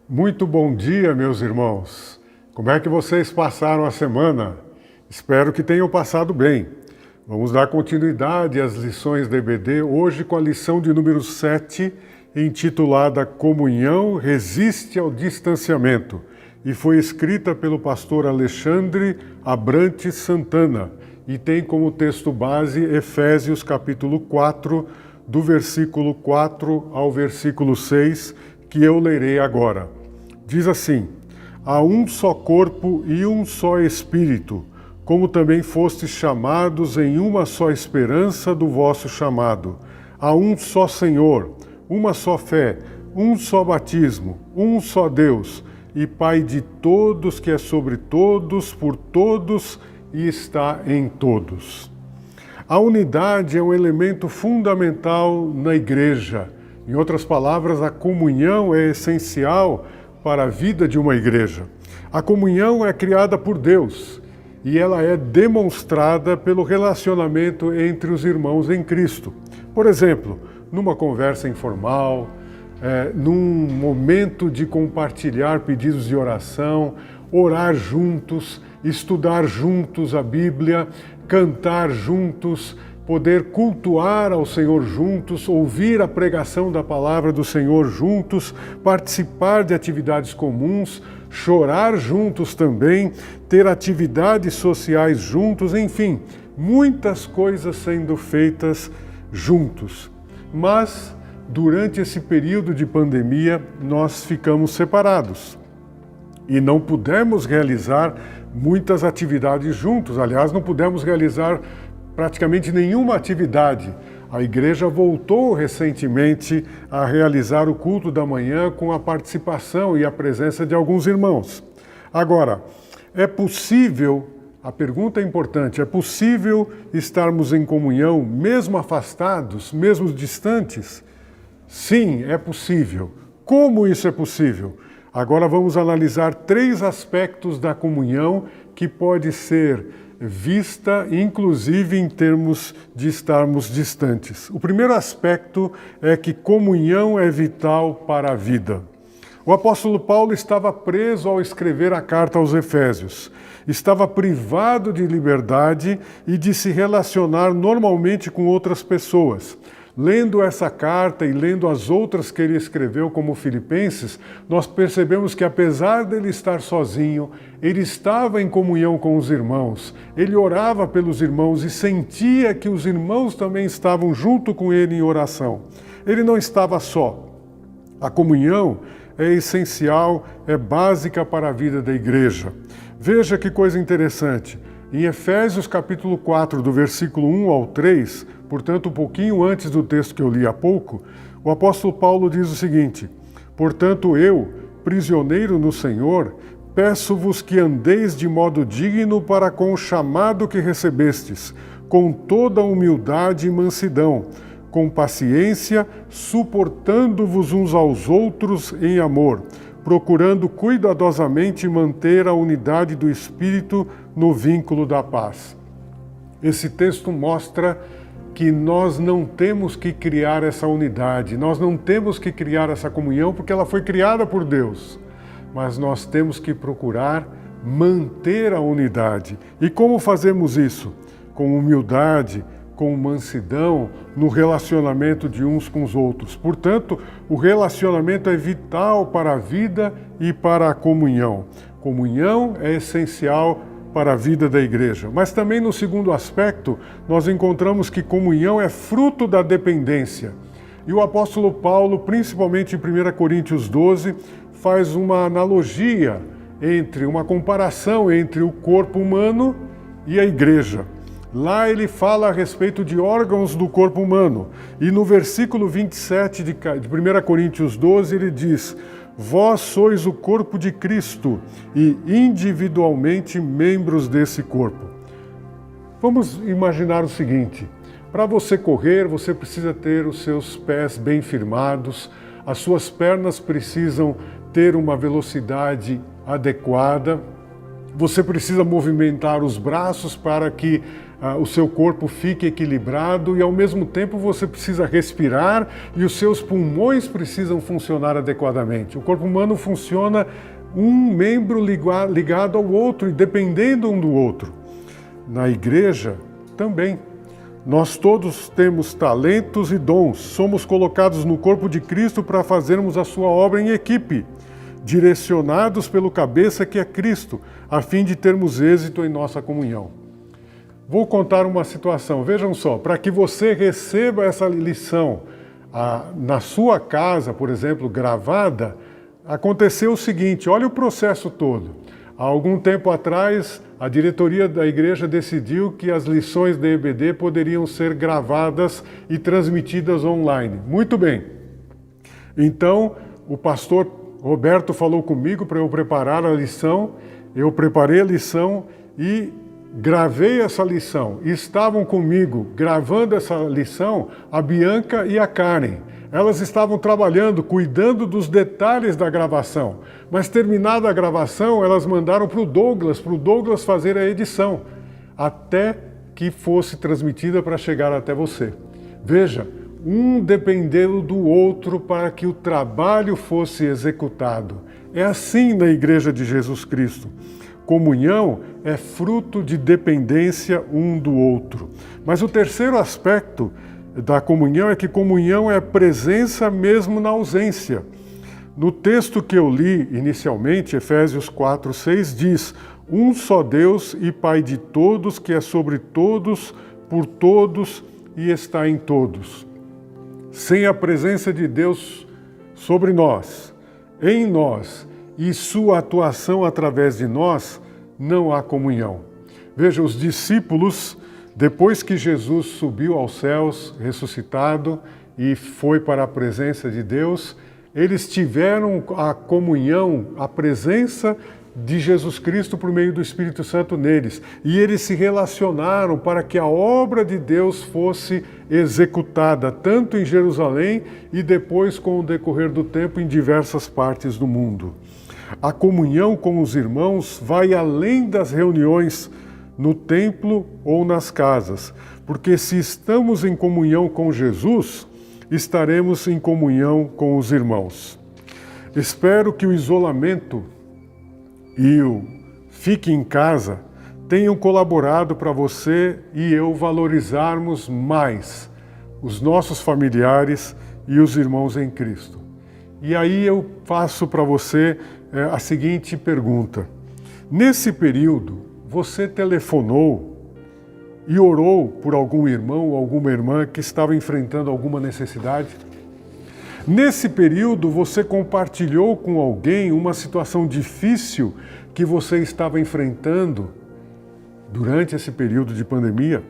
Muito bom dia, meus irmãos. Como é que vocês passaram a semana? Espero que tenham passado bem. Vamos dar continuidade às lições da EBD, hoje com a lição de número 7, intitulada Comunhão resiste ao distanciamento, e foi escrita pelo pastor Alexandre Abrantes Santana, e tem como texto base Efésios capítulo 4, do versículo 4 ao versículo 6, que eu lerei agora. Diz assim: há um só corpo e um só Espírito, como também fostes chamados em uma só esperança do vosso chamado. Há um só Senhor, uma só fé, um só batismo, um só Deus, e Pai de todos, que é sobre todos, por todos e está em todos. A unidade é um elemento fundamental na igreja. Em outras palavras, a comunhão é essencial para a vida de uma igreja. A comunhão é criada por Deus e ela é demonstrada pelo relacionamento entre os irmãos em Cristo. Por exemplo, numa conversa informal, num momento de compartilhar pedidos de oração, orar juntos, estudar juntos a Bíblia, cantar juntos, poder cultuar ao Senhor juntos, ouvir a pregação da palavra do Senhor juntos, participar de atividades comuns, chorar juntos também, ter atividades sociais juntos, enfim, muitas coisas sendo feitas juntos. Mas, durante esse período de pandemia, nós ficamos separados e não pudemos realizar muitas atividades juntos. Aliás, não pudemos realizar praticamente nenhuma atividade. A igreja voltou recentemente a realizar o culto da manhã com a participação e a presença de alguns irmãos. Agora, é possível, a pergunta é importante, é possível estarmos em comunhão mesmo afastados, mesmo distantes? Sim, é possível. Como isso é possível? Agora vamos analisar 3 aspectos da comunhão que pode ser vista, inclusive em termos de estarmos distantes. O primeiro aspecto é que comunhão é vital para a vida. O apóstolo Paulo estava preso ao escrever a carta aos Efésios. Estava privado de liberdade e de se relacionar normalmente com outras pessoas. Lendo essa carta e lendo as outras que ele escreveu, como Filipenses, nós percebemos que apesar dele estar sozinho, ele estava em comunhão com os irmãos, ele orava pelos irmãos e sentia que os irmãos também estavam junto com ele em oração. Ele não estava só. A comunhão é essencial, é básica para a vida da igreja. Veja que coisa interessante. Em Efésios capítulo 4, do versículo 1 ao 3, portanto, um pouquinho antes do texto que eu li há pouco, o apóstolo Paulo diz o seguinte: portanto, eu, prisioneiro no Senhor, peço-vos que andeis de modo digno para com o chamado que recebestes, com toda humildade e mansidão, com paciência, suportando-vos uns aos outros em amor, procurando cuidadosamente manter a unidade do Espírito no vínculo da paz. Esse texto mostra que nós não temos que criar essa unidade, nós não temos que criar essa comunhão porque ela foi criada por Deus, mas nós temos que procurar manter a unidade. E como fazemos isso? Com humildade, com mansidão, no relacionamento de uns com os outros. Portanto, o relacionamento é vital para a vida e para a comunhão. Comunhão é essencial para a vida da igreja. Mas também no segundo aspecto, nós encontramos que comunhão é fruto da dependência. E o apóstolo Paulo, principalmente em 1 Coríntios 12, faz uma analogia uma comparação entre o corpo humano e a igreja. Lá ele fala a respeito de órgãos do corpo humano. E no versículo 27 de 1 Coríntios 12, ele diz: vós sois o corpo de Cristo e individualmente membros desse corpo. Vamos imaginar o seguinte: para você correr, você precisa ter os seus pés bem firmados, as suas pernas precisam ter uma velocidade adequada, você precisa movimentar os braços para que o seu corpo fique equilibrado e ao mesmo tempo você precisa respirar e os seus pulmões precisam funcionar adequadamente. O corpo humano funciona um membro ligado ao outro e dependendo um do outro. Na igreja também. Nós todos temos talentos e dons, somos colocados no corpo de Cristo para fazermos a sua obra em equipe, direcionados pelo cabeça que é Cristo, a fim de termos êxito em nossa comunhão. Vou contar uma situação, vejam só, para que você receba essa lição na sua casa, por exemplo, gravada, aconteceu o seguinte, olha o processo todo. Há algum tempo atrás, a diretoria da igreja decidiu que as lições da EBD poderiam ser gravadas e transmitidas online. Muito bem. Então, o pastor Roberto falou comigo para eu preparar a lição, eu preparei a lição e gravei essa lição. E estavam comigo gravando essa lição a Bianca e a Karen. Elas estavam trabalhando, cuidando dos detalhes da gravação. Mas terminada a gravação, elas mandaram para o Douglas fazer a edição, até que fosse transmitida para chegar até você. Veja, um dependendo do outro para que o trabalho fosse executado. É assim na Igreja de Jesus Cristo. Comunhão é fruto de dependência um do outro. Mas o terceiro aspecto da comunhão é que comunhão é presença mesmo na ausência. No texto que eu li inicialmente, Efésios 4:6, diz: um só Deus e Pai de todos, que é sobre todos, por todos e está em todos. Sem a presença de Deus sobre nós, em nós, e sua atuação através de nós, não há comunhão. Veja, os discípulos, depois que Jesus subiu aos céus, ressuscitado, e foi para a presença de Deus, eles tiveram a comunhão, a presença de Jesus Cristo por meio do Espírito Santo neles. E eles se relacionaram para que a obra de Deus fosse executada, tanto em Jerusalém e depois, com o decorrer do tempo, em diversas partes do mundo. A comunhão com os irmãos vai além das reuniões no templo ou nas casas, porque se estamos em comunhão com Jesus, estaremos em comunhão com os irmãos. Espero que o isolamento e o fique em casa tenham colaborado para você e eu valorizarmos mais os nossos familiares e os irmãos em Cristo. E aí eu faço para você a seguinte pergunta. Nesse período, você telefonou e orou por algum irmão ou alguma irmã que estava enfrentando alguma necessidade? Nesse período, você compartilhou com alguém uma situação difícil que você estava enfrentando durante esse período de pandemia?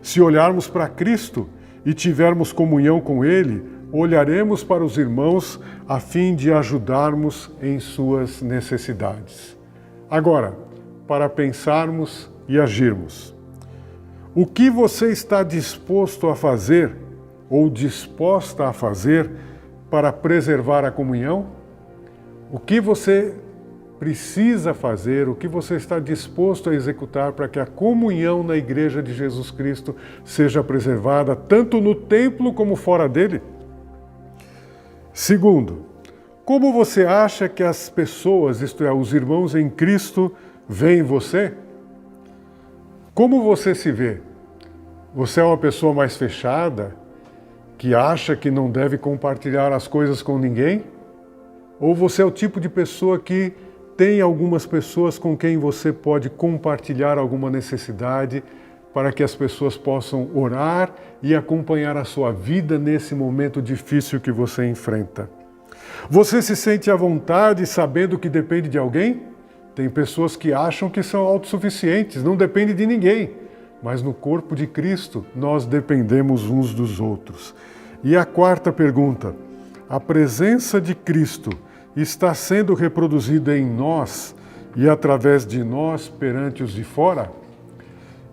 Se olharmos para Cristo e tivermos comunhão com Ele, olharemos para os irmãos a fim de ajudarmos em suas necessidades. Agora, para pensarmos e agirmos. O que você está disposto a fazer ou disposta a fazer para preservar a comunhão? O que você precisa fazer, o que você está disposto a executar para que a comunhão na Igreja de Jesus Cristo seja preservada, tanto no templo como fora dele? Segundo, como você acha que as pessoas, isto é, os irmãos em Cristo, veem você? Como você se vê? Você é uma pessoa mais fechada, que acha que não deve compartilhar as coisas com ninguém? Ou você é o tipo de pessoa que tem algumas pessoas com quem você pode compartilhar alguma necessidade para que as pessoas possam orar e acompanhar a sua vida nesse momento difícil que você enfrenta? Você se sente à vontade sabendo que depende de alguém? Tem pessoas que acham que são autossuficientes, não dependem de ninguém. Mas no corpo de Cristo, nós dependemos uns dos outros. E a quarta pergunta, a presença de Cristo está sendo reproduzida em nós e através de nós perante os de fora?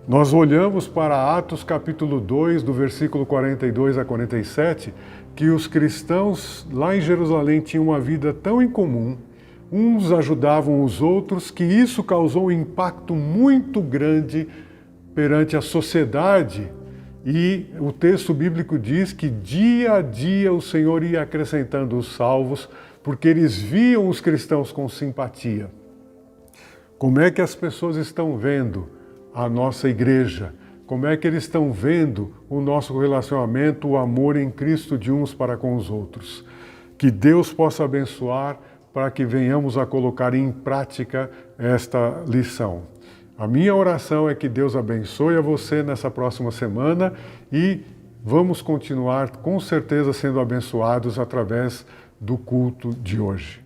Nós olhamos para Atos capítulo 2, do versículo 42 a 47, que os cristãos lá em Jerusalém tinham uma vida tão incomum, uns ajudavam os outros, que isso causou um impacto muito grande perante a sociedade. E o texto bíblico diz que dia a dia o Senhor ia acrescentando os salvos, porque eles viam os cristãos com simpatia. Como é que as pessoas estão vendo a nossa igreja? Como é que eles estão vendo o nosso relacionamento, o amor em Cristo de uns para com os outros? Que Deus possa abençoar para que venhamos a colocar em prática esta lição. A minha oração é que Deus abençoe a você nessa próxima semana e vamos continuar com certeza sendo abençoados através do culto de hoje.